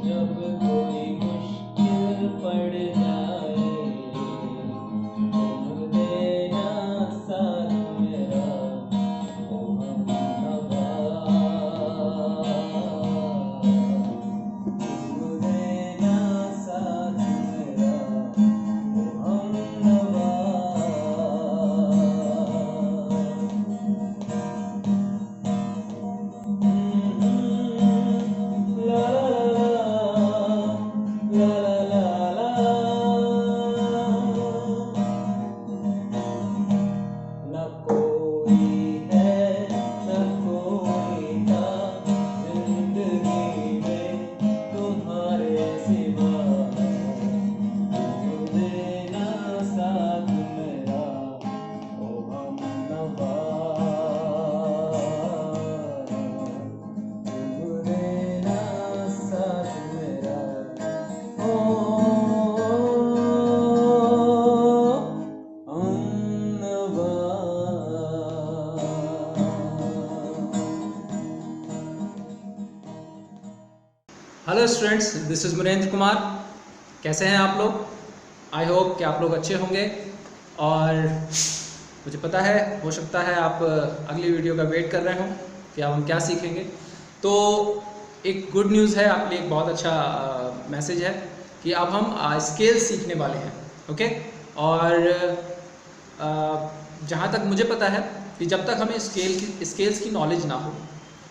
जब कोई मुश्किल पड़ जाए, तुम देना साथ मेरा, ओ हमनवा। तुम देना साथ मेरा, ओ हमनवा। ला ला ला ला न कोई है न कोई था जिंदगी में तुम्हारे सिवा, तुम देना साथ मेरा, ओ हमनवा। तुम देना साथ मेरा, ओ हमनवा। Hello students, this is Murendra Kumar. कैसे हैं आप लोग? आई होप कि आप लोग अच्छे होंगे। और मुझे पता है, हो सकता है आप अगली वीडियो का वेट कर रहे हो कि अब हम क्या सीखेंगे। तो एक गुड न्यूज़ है आपके लिए, एक बहुत अच्छा मैसेज है कि अब हम स्केल सीखने वाले हैं। ओके। और जहाँ तक मुझे पता है कि जब तक हमें स्केल्स की नॉलेज ना हो,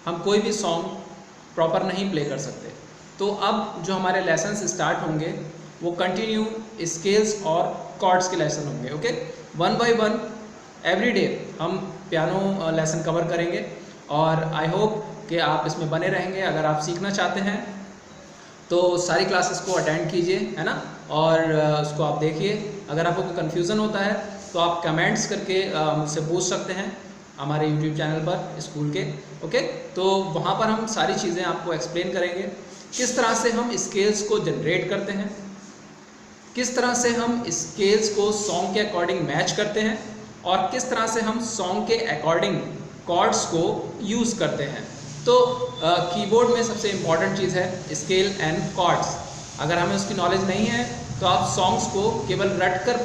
हम कोई भी सॉन्ग प्रॉपर नहीं प्ले कर सकते। तो अब जो हमारे लेसन्स स्टार्ट होंगे वो कंटिन्यू स्केल्स और कॉर्ड्स के लेसन होंगे। ओके, 1 बाय 1 एवरी डे हम पियानो लेसन कवर करेंगे और आई होप कि आप इसमें बने रहेंगे। अगर आप सीखना चाहते हैं तो सारी क्लासेस को अटेंड कीजिए, है ना, और उसको आप देखिए। अगर आपको कोई कन्फ्यूज़न होता है तो आप कमेंट्स करके मुझसे पूछ सकते हैं हमारे YouTube चैनल पर स्कूल के। ओके, तो वहाँ पर हम सारी चीज़ें आपको एक्सप्लेन करेंगे, किस तरह से हम स्केल्स को जनरेट करते हैं, किस तरह से हम स्केल्स को सॉन्ग के अकॉर्डिंग मैच करते हैं और किस तरह से हम सॉन्ग के अकॉर्डिंग कॉर्ड्स को यूज़ करते हैं। तो कीबोर्ड में सबसे इम्पॉर्टेंट चीज़ है स्केल एंड कॉर्ड्स। अगर हमें उसकी नॉलेज नहीं है तो आप सॉन्ग्स को केवल रट कर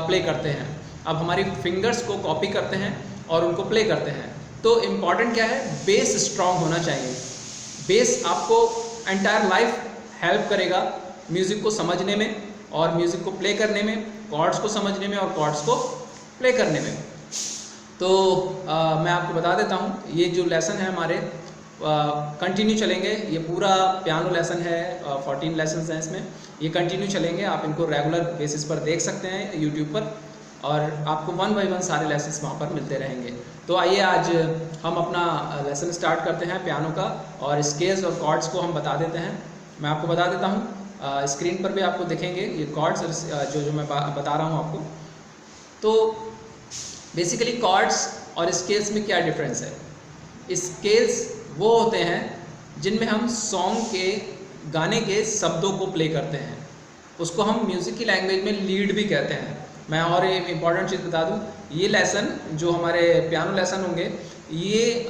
प्ले करते हैं। अब हमारी फिंगर्स को कॉपी करते हैं और उनको प्ले करते हैं। तो इम्पॉर्टेंट क्या है, बेस स्ट्रॉन्ग होना चाहिए। बेस आपको एंटायर लाइफ हेल्प करेगा म्यूज़िक को समझने में और म्यूज़िक को प्ले करने में, कॉर्ड्स को समझने में और कॉर्ड्स को प्ले करने में। तो मैं आपको बता देता हूँ, ये जो लेसन है हमारे कंटिन्यू चलेंगे। ये पूरा पियानो लेसन है, 14 लेसन्स हैं इसमें, ये कंटिन्यू चलेंगे। आप इनको रेगुलर बेसिस पर देख सकते हैं यूट्यूब पर और आपको 1 बाय 1 सारे लेसन्स वहाँ पर मिलते रहेंगे। तो आइए आज हम अपना लेसन स्टार्ट करते हैं पियानो का और स्केल्स और कॉर्ड्स को हम बता देते हैं। मैं आपको बता देता हूँ, स्क्रीन पर भी आपको दिखेंगे ये कॉर्ड्स जो मैं बता रहा हूँ आपको। तो बेसिकली कॉर्ड्स और स्केल्स में क्या डिफरेंस है। स्केल्स वो होते हैं जिनमें हम सॉन्ग के गाने के शब्दों को प्ले करते हैं, उसको हम म्यूज़िक की लैंग्वेज में लीड भी कहते हैं। मैं और एक इम्पॉर्टेंट चीज़ बता दूं, ये लेसन जो हमारे पियानो लेसन होंगे ये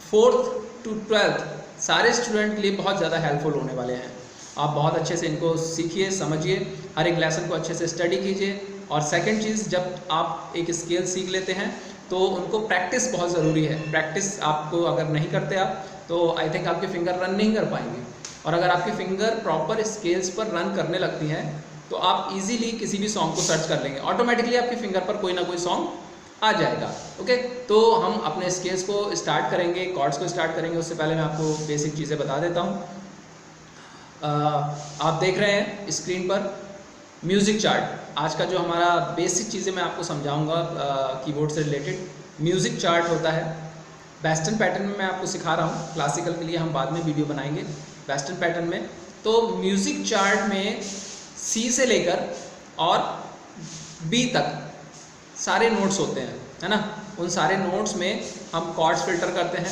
4th to 12th सारे स्टूडेंट के लिए बहुत ज़्यादा हेल्पफुल होने वाले हैं। आप बहुत अच्छे से इनको सीखिए, समझिए, हर एक लेसन को अच्छे से स्टडी कीजिए। और सेकंड चीज़, जब आप एक स्केल सीख लेते हैं तो उनको प्रैक्टिस बहुत ज़रूरी है। प्रैक्टिस आपको अगर नहीं करते आप तो आई थिंक आपके फिंगर रन नहीं कर पाएंगे। और अगर आपकी फिंगर प्रॉपर स्केल्स पर रन करने लगती हैं तो आप इजीली किसी भी सॉन्ग को सर्च कर लेंगे, ऑटोमेटिकली आपकी फिंगर पर कोई ना कोई सॉन्ग आ जाएगा। ओके, तो हम अपने स्केल्स को स्टार्ट करेंगे, कॉर्ड्स को स्टार्ट करेंगे। उससे पहले मैं आपको बेसिक चीज़ें बता देता हूँ। आप देख रहे हैं स्क्रीन पर म्यूज़िक चार्ट। आज का जो हमारा बेसिक चीज़ें मैं आपको समझाऊंगा कीबोर्ड से रिलेटेड। म्यूज़िक चार्ट होता है वेस्टर्न पैटर्न में, मैं आपको सिखा रहा हूँ। क्लासिकल के लिए हम बाद में वीडियो बनाएंगे। वेस्टर्न पैटर्न में तो म्यूज़िक चार्ट में सी से लेकर और बी तक सारे नोट्स होते हैं, है ना। उन सारे नोट्स में हम कॉर्ड्स फिल्टर करते हैं।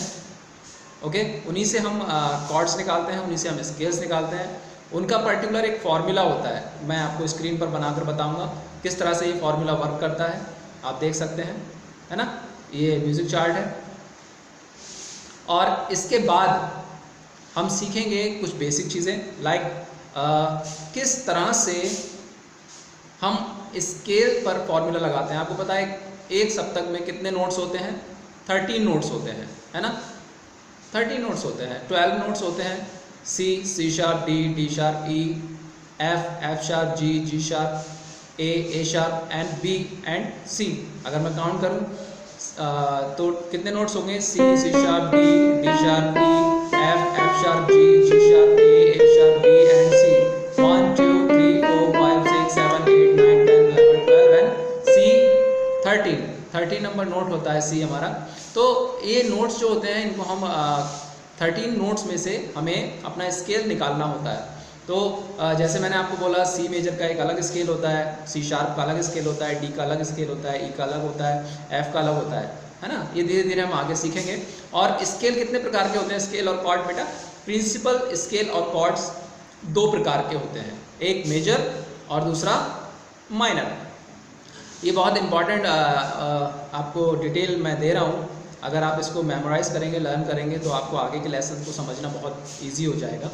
ओके, उन्हीं से हम कॉर्ड्स निकालते हैं, उन्हीं से हम स्केल्स निकालते हैं। उनका पर्टिकुलर एक फार्मूला होता है, मैं आपको स्क्रीन पर बनाकर बताऊंगा किस तरह से ये फार्मूला वर्क करता है। आप देख सकते हैं, है ना, ये म्यूज़िक चार्ट है। और इसके बाद हम सीखेंगे कुछ बेसिक चीज़ें लाइक किस तरह से हम स्केल पर फॉर्मूला लगाते हैं। आपको पता है एक सप्तक में कितने नोट्स होते हैं? 13 नोट्स होते हैं, है ना। 13 नोट्स होते हैं, 12 नोट्स होते हैं, C, C sharp, D, D sharp, E, F, F sharp, G, G sharp, A sharp and B and C. अगर मैं काउंट करूं तो कितने नोट्स होंगे? C, C sharp, D, D sharp, E, F, F sharp, G, G sharp, A sharp, B and C. 1 2 3 4 5 6 7 8 9 10 11 12 and C 13 number note होता है सी हमारा। तो ये नोट्स जो होते हैं इनको हम 13 नोट्स में से हमें अपना स्केल निकालना होता है। तो जैसे मैंने आपको बोला सी मेजर का एक अलग स्केल होता है, सी शार्प का अलग स्केल होता है, डी का अलग स्केल होता है, ई का अलग होता है, एफ का अलग होता है ना। ये धीरे धीरे हम आगे सीखेंगे। और स्केल कितने प्रकार के होते हैं? स्केल और कॉर्ड बेटा, प्रिंसिपल स्केल और कॉर्ड्स 2 प्रकार के होते हैं, एक मेजर और दूसरा माइनर। ये बहुत इंपॉर्टेंट आपको डिटेल मैं दे रहा हूँ। अगर आप इसको मेमोराइज करेंगे, लर्न करेंगे तो आपको आगे के लेसन को समझना बहुत ईजी हो जाएगा।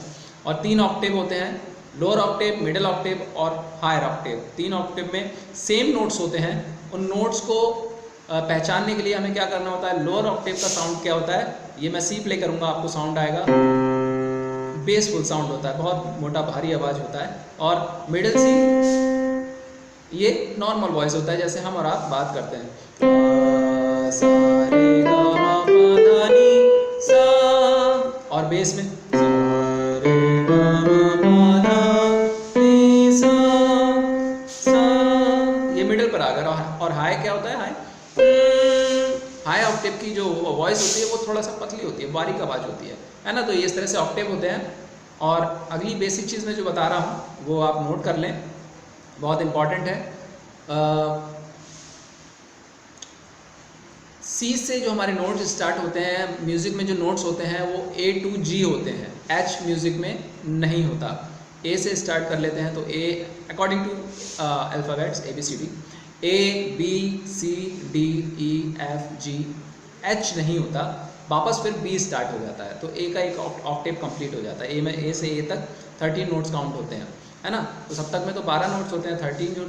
और 3 ऑक्टेव होते हैं, लोअर ऑक्टेव, मिडिल ऑक्टेव और हायर ऑक्टेव। 3 ऑक्टेव में सेम नोट्स होते हैं। उन नोट्स को पहचानने के लिए हमें क्या करना होता है? लोअर ऑक्टेव का साउंड क्या होता है? ये मैं सी प्ले करूँगा, आपको साउंड आएगा, बेसफुल साउंड होता है, बहुत मोटा भारी आवाज़ होता है। और मिडिल सी ये नॉर्मल वॉइस होता है, जैसे हम और आप बात करते हैं, सा रे गा मा पा धा नी सा। और बेस में सा रे गा मा पा धा नी सा सा, ये मिडिल पर आ गया। और हाई क्या होता है? हाई ऑक्टेव की जो वॉइस होती है वो थोड़ा सा पतली होती है, बारीक आवाज़ होती है ना। तो ये इस तरह से ऑक्टेव होते हैं। और अगली बेसिक चीज़ मैं जो बता रहा हूँ वो आप नोट कर लें, बहुत इम्पॉर्टेंट है। सी से जो हमारे नोट्स स्टार्ट होते हैं, म्यूज़िक में जो नोट्स होते हैं वो A to G होते हैं, H म्यूज़िक में नहीं होता। A से स्टार्ट कर लेते हैं तो A according to alphabets ABCD, A B C D E F G, H नहीं होता, वापस फिर B स्टार्ट हो जाता है तो A का एक ऑक्टेव कंप्लीट हो जाता है। A से A तक 13 नोट्स काउंट होते हैं, है ना। तो सप्तक में तो 12 नोट्स होते हैं, 13 जो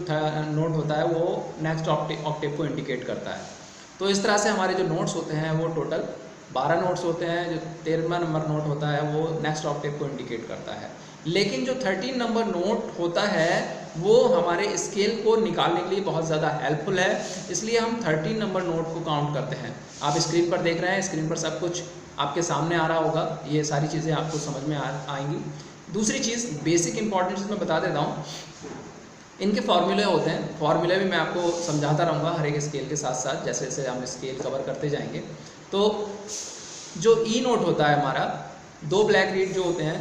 नोट होता है वो नेक्स्ट ऑक्टेव को इंडिकेट करता है। तो इस तरह से हमारे जो नोट्स होते हैं वो टोटल 12 नोट्स होते हैं। जो 13वां नंबर नोट होता है वो नेक्स्ट ऑक्टेव को इंडिकेट करता है। लेकिन जो 13 नंबर नोट होता है वो हमारे स्केल को निकालने के लिए बहुत ज़्यादा हेल्पफुल है, इसलिए हम 13 नंबर नोट को काउंट करते हैं। आप स्क्रीन पर देख रहे हैं, स्क्रीन पर सब कुछ आपके सामने आ रहा होगा, ये सारी चीज़ें आपको समझ में आएंगी। दूसरी चीज़ बेसिक इंपॉर्टेंट चीज़ मैं बता देता हूँ, इनके फार्मूले होते हैं। फार्मूले भी मैं आपको समझाता रहूँगा हर एक स्केल के साथ साथ, जैसे जैसे हम स्केल कवर करते जाएंगे। तो जो ई नोट होता है हमारा, 2 ब्लैक रीड जो होते हैं,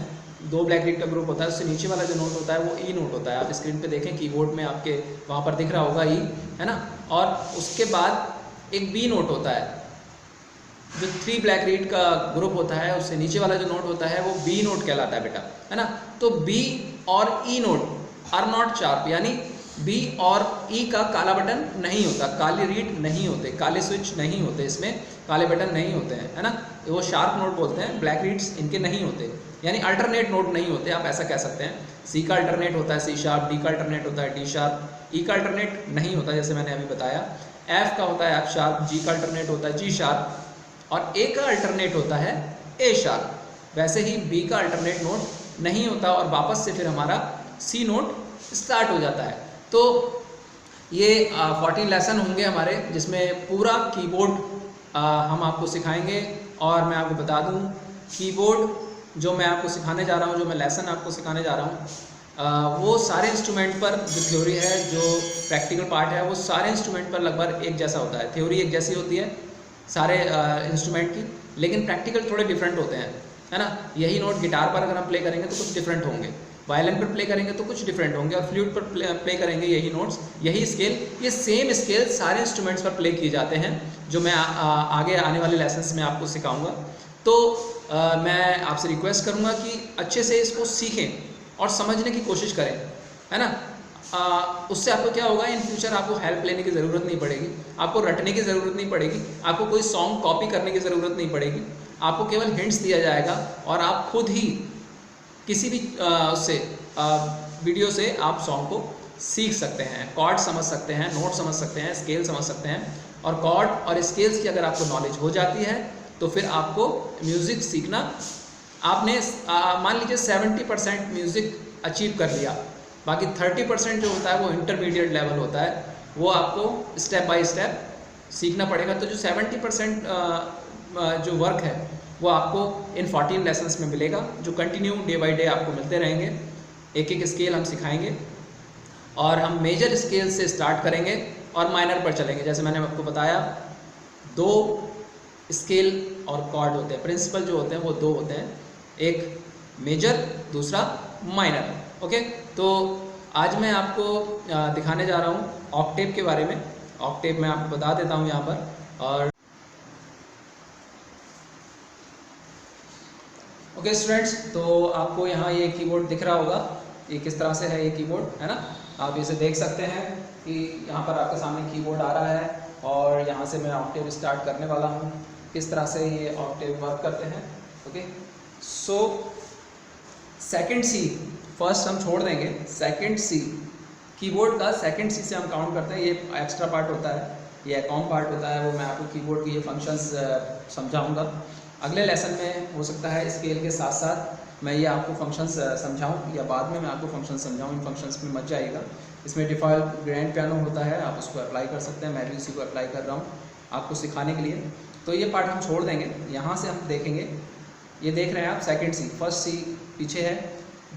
2 ब्लैक रीड का ग्रुप होता है, उससे नीचे वाला जो नोट होता है वो ई नोट होता है। आप स्क्रीन पे देखें, कीबोर्ड में आपके वहाँ पर दिख रहा होगा ई, है ना। और उसके बाद एक बी नोट होता है, जो 3 ब्लैक रीड का ग्रुप होता है, उससे नीचे वाला जो नोट होता है वो बी नोट कहलाता है बेटा, है ना। तो बी और ई नोट आर नॉट शार्प, यानी बी और ई का काला बटन नहीं होता, काली रीड नहीं होते, काले स्विच नहीं होते, इसमें काले बटन नहीं होते हैं, है ना। वो शार्प नोट बोलते हैं, ब्लैक रीड्स इनके नहीं होते, यानी अल्टरनेट नोट नहीं होते, आप ऐसा कह सकते हैं। सी का अल्टरनेट होता है सी शार्प, डी का अल्टरनेट होता है डी शार्प, ई का अल्टरनेट नहीं होता जैसे मैंने अभी बताया, एफ का होता है एफ शार्प, जी का अल्टरनेट होता है जी शार्प, और ए का अल्टरनेट होता है ए शार्प। वैसे ही बी का अल्टरनेट नोट नहीं होता और वापस से फिर हमारा सी नोट स्टार्ट हो जाता है। तो ये 14 लेसन होंगे हमारे, जिसमें पूरा कीबोर्ड हम आपको सिखाएंगे। और मैं आपको बता दूं, कीबोर्ड जो मैं आपको सिखाने जा रहा हूं, जो मैं लेसन आपको सिखाने जा रहा हूं, वो सारे इंस्ट्रूमेंट पर जो थ्योरी है, जो प्रैक्टिकल पार्ट है, वो सारे इंस्ट्रूमेंट पर लगभग एक जैसा होता है। थ्योरी एक जैसी होती है सारे इंस्ट्रूमेंट की, लेकिन प्रैक्टिकल थोड़े डिफरेंट होते हैं, है ना। यही नोट गिटार पर अगर हम प्ले करेंगे तो कुछ डिफरेंट होंगे, वायलिन पर प्ले करेंगे तो कुछ डिफरेंट होंगे, और फ्लूट पर प्ले करेंगे यही नोट्स, यही स्केल, ये सेम स्केल सारे इंस्ट्रूमेंट्स पर प्ले किए जाते हैं, जो मैं आगे आने वाले लेसन्स में आपको सिखाऊंगा। तो मैं आपसे रिक्वेस्ट करूंगा कि अच्छे से इसको सीखें और समझने की कोशिश करें, है ना। उससे आपको क्या होगा, इन फ्यूचर आपको हेल्प लेने की ज़रूरत नहीं पड़ेगी, आपको रटने की ज़रूरत नहीं पड़ेगी, आपको कोई सॉन्ग कॉपी करने की ज़रूरत नहीं पड़ेगी। आपको केवल हिंट्स दिया जाएगा और आप खुद ही किसी भी उससे वीडियो से आप सॉन्ग को सीख सकते हैं, कॉर्ड समझ सकते हैं, नोट समझ सकते हैं, स्केल समझ सकते हैं। और कॉर्ड और स्केल्स की अगर आपको नॉलेज हो जाती है तो फिर आपको म्यूज़िक सीखना, आपने मान लीजिए 70% म्यूज़िक अचीव कर लिया, बाकी 30% जो होता है वो इंटरमीडिएट लेवल होता है, वो आपको स्टेप बाय स्टेप सीखना पड़ेगा। तो जो 70% जो वर्क है वो आपको इन 14 लेसन्स में मिलेगा, जो कंटिन्यू डे बाय डे आपको मिलते रहेंगे। एक एक स्केल हम सिखाएंगे और हम मेजर स्केल से स्टार्ट करेंगे और माइनर पर चलेंगे। जैसे मैंने आपको बताया 2 स्केल और कॉर्ड होते हैं, प्रिंसिपल जो होते हैं वो 2 होते हैं, एक मेजर दूसरा माइनर। ओके, तो आज मैं आपको दिखाने जा रहा हूँ ऑक्टेव के बारे में। ऑक्टेव मैं आपको बता देता हूँ यहाँ पर। और ओके स्टूडेंट्स, तो आपको यहाँ ये कीबोर्ड दिख रहा होगा, ये किस तरह से है ये कीबोर्ड, है ना। आप इसे देख सकते हैं कि यहाँ पर आपके सामने कीबोर्ड आ रहा है और यहाँ से मैं ऑक्टेव स्टार्ट करने वाला हूँ, किस तरह से ये ऑक्टेव वर्क करते हैं। ओके, सो सेकंड सी फर्स्ट हम छोड़ देंगे, सेकंड सी कीबोर्ड का सेकंड सी से हम काउंट करते हैं। ये एक्स्ट्रा पार्ट होता है, ये अकाउंट पार्ट होता है, वो मैं आपको कीबोर्ड के ये फंक्शंस समझाऊंगा अगले लेसन में। हो सकता है स्केल के साथ साथ मैं ये आपको फंक्शंस समझाऊं या बाद में मैं आपको फंक्शन समझाऊं, इन फंक्शंस में मत जाइएगा। इसमें डिफ़ॉल्ट ग्रैंड पियानो होता है, आप उसको अप्लाई कर सकते हैं, मैं भी उसी को अप्लाई कर रहा हूँ आपको सिखाने के लिए। तो ये पार्ट हम छोड़ देंगे, यहाँ से हम देखेंगे। ये देख रहे हैं आप सेकंड सी, फर्स्ट सी पीछे है,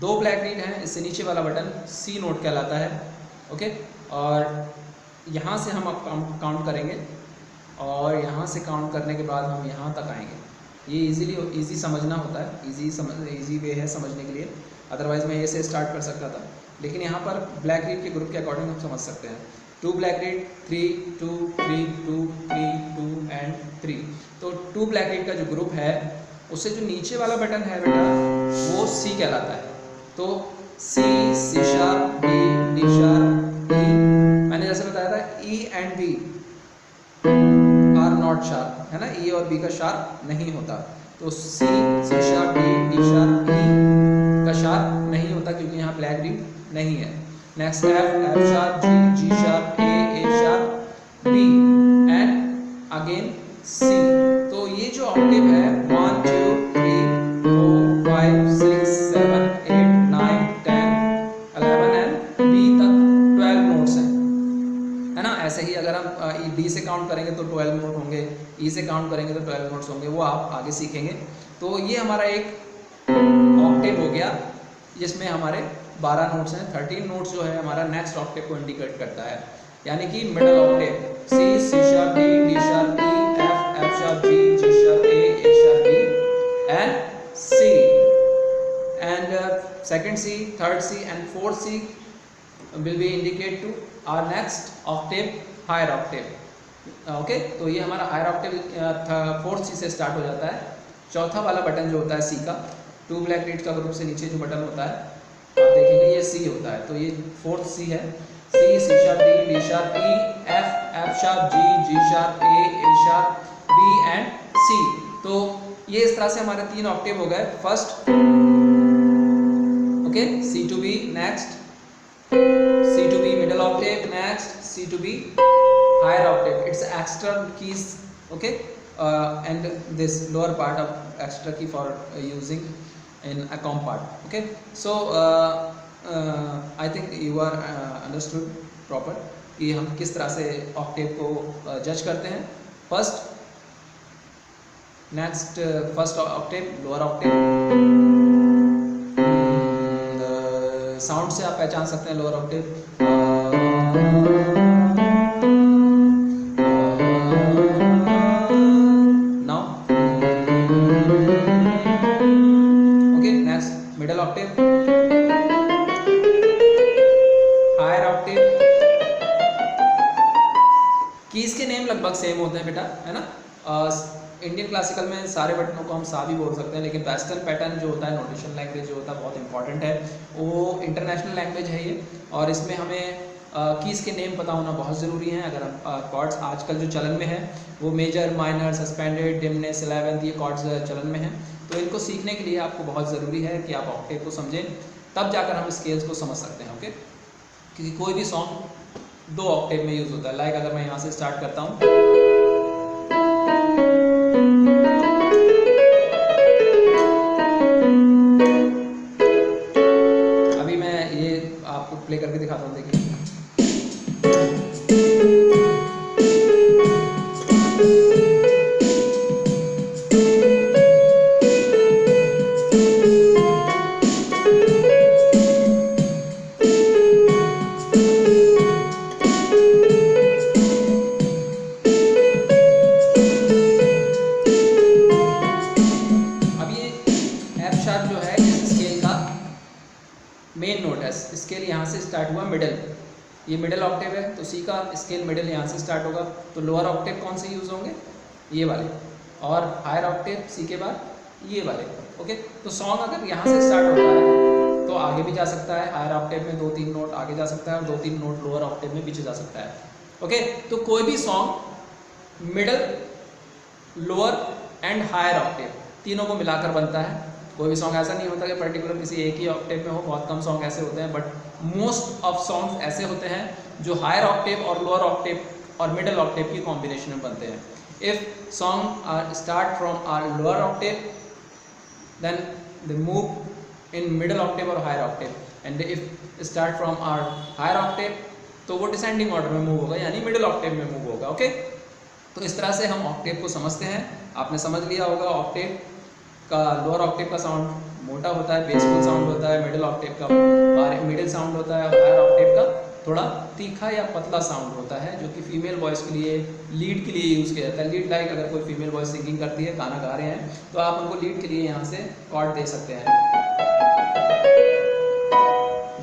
2 ब्लैक रीड हैं, इससे नीचे वाला बटन सी नोट कहलाता है। ओके, और यहाँ से हम अब काउंट करेंगे और यहाँ से काउंट करने के बाद हम यहाँ तक आएंगे। ये इजी समझना होता है, इजी वे है समझने के लिए, अदरवाइज़ मैं ये से स्टार्ट कर सकता था, लेकिन यहाँ पर ब्लैक रीड के ग्रुप के अकॉर्डिंग हम समझ सकते हैं। 2 ब्लैक रीड, 3 2 3 2 3 2 एंड 3। तो 2 ब्लैक रीड का जो ग्रुप है उससे जो नीचे वाला बटन है बेटा वो सी कहलाता है। तो C, C sharp, D, D sharp, E. मैंने जैसे बताया था E and B are not sharp, है ना, ई और बी का शार्प नहीं होता। तो C, C sharp, D, D sharp, E का शार्प नहीं होता क्योंकि यहाँ ब्लैक रीड नहीं है। Next F, F sharp, G, G sharp, A sharp, B and again C. तो ये जो ऑक्टेव है 1 2 3 4 5 6 7 8 9 10 11 एंड बी तक 12 नोट्स हैं, है ना। ऐसे ही अगर हम डी से काउंट करेंगे तो 12 नोट होंगे, ई से काउंट करेंगे तो 12 नोट्स होंगे, वो आप आगे सीखेंगे। तो ये हमारा एक ऑक्टेव हो गया जिसमें हमारे 12 नोट्स हैं। 13 नोट्स जो है हमारा नेक्स्ट ऑक्टेव को इंडिकेट करता है, यानी कि middle octave C, C sharp, D, D sharp, E, F, F sharp, G, G sharp, A sharp, B and C. And second C, third C and fourth C will be indicate to our next octave, higher octave. Okay, तो ये हमारा higher Octave 4th सी से start हो जाता है। चौथा वाला button जो होता है सी का, 2 ब्लैक रीड का ग्रुप से नीचे जो बटन होता है आप देखेंगे ये सी होता है। तो ये 4th सी है, C, C sharp, D, D sharp, E, F, F sharp, G, G sharp, A sharp, B and C. तो ये इस तरह से हमारे 3 ऑक्टेव हो गए first. Okay, C to B next, C to B middle octave, next C to B higher octave. It's extra keys, okay, and this lower part of extra key for using in account part. Okay, so I think you are understood proper कि हम किस तरह से octave को जज करते हैं। First, next first octave, lower octave. Sound से आप पहचान सकते हैं lower octave. Now okay, next middle octave, higher octave. Keys के नेम लगभग सेम होते हैं बेटा, है ना। इंडियन क्लासिकल में सारे बटनों को हम सा भी बोल सकते हैं, लेकिन वेस्टर्न पैटर्न जो होता है, नोटेशन लैंग्वेज जो होता है बहुत इंपॉर्टेंट है, वो इंटरनेशनल लैंग्वेज है ये, और इसमें हमें कीज़ के नेम पता होना बहुत ज़रूरी है। अगर हम कॉर्ड्स आजकल जो चलन में है वो major, minor, suspended, dimness, 11th, ये कॉर्ड्स चलन में हैं, तो इनको सीखने के लिए आपको बहुत ज़रूरी है कि आप ऑक्टेव को समझें, तब जाकर हम स्केल्स को समझ सकते हैं। ओके, क्योंकि कोई भी सॉन्ग 2 ऑक्टेव में यूज़ होता है। लाइक अगर मैं यहाँ से स्टार्ट करता हूँ, अभी मैं ये आपको प्ले करके दिखाता हूँ, देखिए। मेन नोट है, स्केल यहाँ से स्टार्ट हुआ मिडिल, ये मिडिल ऑक्टेव है, तो सी का स्केल मिडिल यहाँ से स्टार्ट होगा, तो लोअर ऑक्टेव कौन से यूज़ होंगे, ये वाले, और हायर ऑक्टेव सी के बाद ये वाले। ओके, तो सॉन्ग अगर यहाँ से स्टार्ट होता है तो आगे भी जा सकता है, हायर ऑक्टेव में 2-3 नोट आगे जा सकता है और 2-3 नोट लोअर ऑक्टेव में पीछे जा सकता है। ओके, तो कोई भी song middle, lower and higher octave तीनों को मिलाकर बनता है। कोई भी सॉन्ग ऐसा नहीं होता कि पर्टिकुलर किसी एक ही ऑक्टेव में हो, बहुत कम सॉन्ग ऐसे होते हैं, बट मोस्ट ऑफ सॉन्ग्स ऐसे होते हैं जो हायर ऑक्टेव और लोअर ऑक्टेव और मिडिल ऑक्टेव की कॉम्बिनेशन में बनते हैं। If song are start from are lower octave then they move in middle octave और higher octave, and if start from are higher octave तो वो डिसेंडिंग ऑर्डर में मूव होगा, यानी मिडिल ऑक्टेव में मूव होगा। ओके, तो इस तरह से हम ऑक्टेव को समझते हैं। आपने समझ लिया होगा ऑक्टेव का लोअर ऑक्टेव का साउंड मोटा होता है, बेसफुल साउंड होता है, मिडिल ऑक्टेव का मिडिल साउंड होता है, हायर ऑक्टेव का थोड़ा तीखा या पतला साउंड होता है, जो कि फीमेल वॉइस के लिए, लीड के लिए यूज़ किया जाता है। लीड लाइक अगर कोई फीमेल वॉइस सिंगिंग करती है, गाना गा रहे हैं, तो आप उनको लीड के लिए यहाँ से कॉर्ड दे सकते हैं।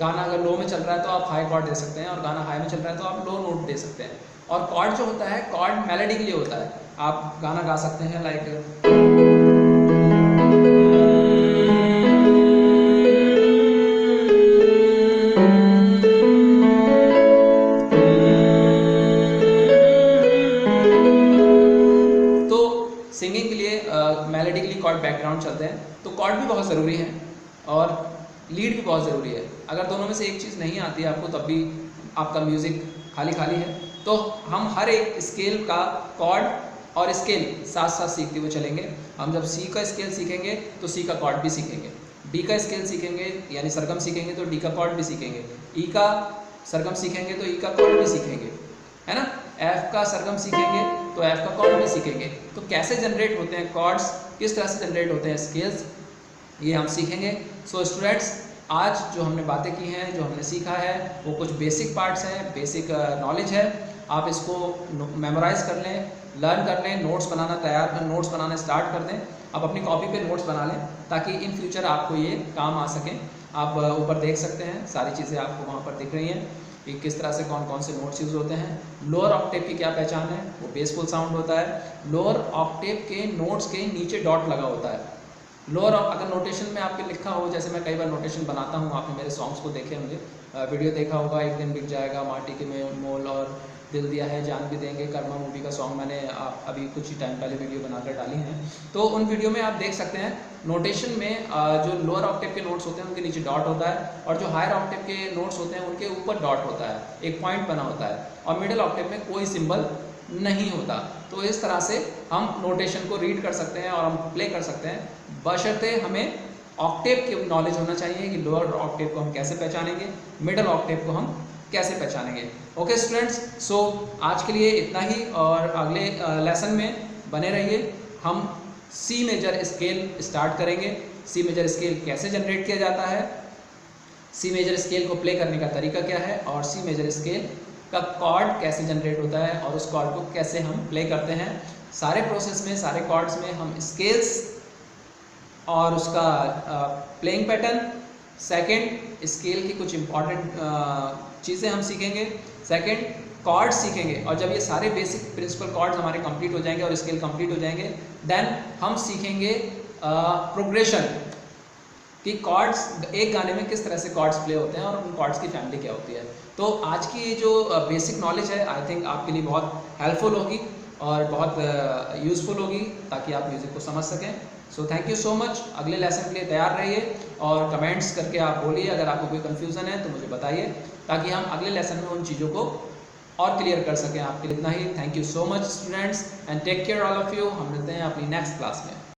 गाना अगर लो में चल रहा है तो आप हाई कॉर्ड दे सकते हैं, और गाना हाई में चल रहा है तो आप लो नोट दे सकते हैं। और कॉर्ड जो होता है, कॉर्ड मेलोडी के लिए होता है। आप गाना गा सकते हैं लाइक सिंगिंग के लिए, मेलोडी के लिए कॉर्ड बैकग्राउंड चलते हैं, तो कॉर्ड भी बहुत ज़रूरी है और लीड भी बहुत ज़रूरी है। अगर दोनों में से एक चीज़ नहीं आती है आपको, तब भी आपका म्यूज़िक खाली खाली है। तो हम हर एक स्केल का कॉर्ड और स्केल साथ साथ सीखते हुए चलेंगे। हम जब सी का स्केल सीखेंगे तो सी का कॉर्ड भी सीखेंगे, डी का स्केल सीखेंगे यानी सरगम सीखेंगे तो डी का कॉर्ड भी सीखेंगे, ई का सरगम सीखेंगे तो ई का कॉर्ड भी सीखेंगे, है ना। एफ का सरगम सीखेंगे तो एफ का कॉर्ड भी सीखेंगे। तो कैसे जनरेट होते हैं कॉर्ड्स, किस तरह से जनरेट होते हैं स्केल्स, ये हम सीखेंगे। सो स्टूडेंट्स, आज जो हमने बातें की हैं, जो हमने सीखा है, वो कुछ बेसिक पार्ट्स हैं, बेसिक नॉलेज है। आप इसको मेमोराइज कर लें, लर्न कर लें, नोट्स बनाना स्टार्ट कर दें। आप अपनी कॉपी पे नोट्स बना लें ताकि इन फ्यूचर आपको ये काम आ सकें। आप ऊपर देख सकते हैं, सारी चीज़ें आपको वहाँ पर दिख रही हैं कि किस तरह से कौन कौन से नोट्स यूज़ होते हैं। लोअर ऑक्टेव की क्या पहचान है, वो बेसफुल साउंड होता है। लोअर ऑक्टेव के नोट्स के नीचे डॉट लगा होता है। लोअर अगर नोटेशन में आपके लिखा हो, जैसे मैं कई बार नोटेशन बनाता हूँ, आपने मेरे सॉन्ग्स को देखे होंगे, वीडियो देखा होगा, एक दिन बिक जाएगा, माटी के में मोल और दिल दिया है जान भी देंगे, कर्मा मूवी का सॉन्ग मैंने अभी कुछ ही टाइम पहले वीडियो बनाकर डाली हैं। तो उन वीडियो में आप देख सकते हैं नोटेशन में जो लोअर ऑक्टेव के नोट्स होते हैं उनके नीचे डॉट होता है, और जो हायर ऑक्टेव के नोट्स होते हैं उनके ऊपर डॉट होता है, एक पॉइंट बना होता है, और मिडिल ऑक्टेव में कोई सिंबल नहीं होता। तो इस तरह से हम नोटेशन को रीड कर सकते हैं और हम प्ले कर सकते हैं, बशर्ते हमें ऑक्टेव की नॉलेज होना चाहिए कि लोअर ऑक्टेव को हम कैसे पहचानेंगे, मिडिल ऑक्टेव को हम कैसे पहचानेंगे। ओके स्टूडेंट्स, सो आज के लिए इतना ही, और अगले लेसन में बने रहिए। हम सी मेजर स्केल स्टार्ट करेंगे। सी मेजर स्केल कैसे जनरेट किया जाता है, सी मेजर स्केल को प्ले करने का तरीका क्या है, और सी मेजर स्केल का कॉर्ड कैसे जनरेट होता है और उस कॉर्ड को कैसे हम प्ले करते हैं। सारे प्रोसेस में, सारे कॉर्ड्स में हम स्केल्स और उसका प्लेइंग पैटर्न, सेकंड स्केल की कुछ इंपॉर्टेंट चीज़ें हम सीखेंगे, सेकंड कॉर्ड सीखेंगे, और जब ये सारे बेसिक प्रिंसिपल कॉर्ड्स हमारे कंप्लीट हो जाएंगे और स्केल कंप्लीट हो जाएंगे, देन हम सीखेंगे प्रोग्रेशन, कि कॉर्ड्स, एक गाने में किस तरह से कॉर्ड्स प्ले होते हैं और उन कॉर्ड्स की फैमिली क्या होती है। तो आज की जो बेसिक नॉलेज है आई थिंक आपके लिए बहुत हेल्पफुल होगी और बहुत यूज़फुल होगी ताकि आप म्यूज़िक को समझ सकें। So thank you so much. अगले लेसन के लिए तैयार रहिए और कमेंट्स करके आप बोलिए अगर आपको कोई कन्फ्यूज़न है तो मुझे बताइए, ताकि हम अगले लेसन में उन चीज़ों को और क्लियर कर सकें। आपके लिए इतना ही। Thank you so much students and take care all of you. हम मिलते हैं अपनी नेक्स्ट क्लास में।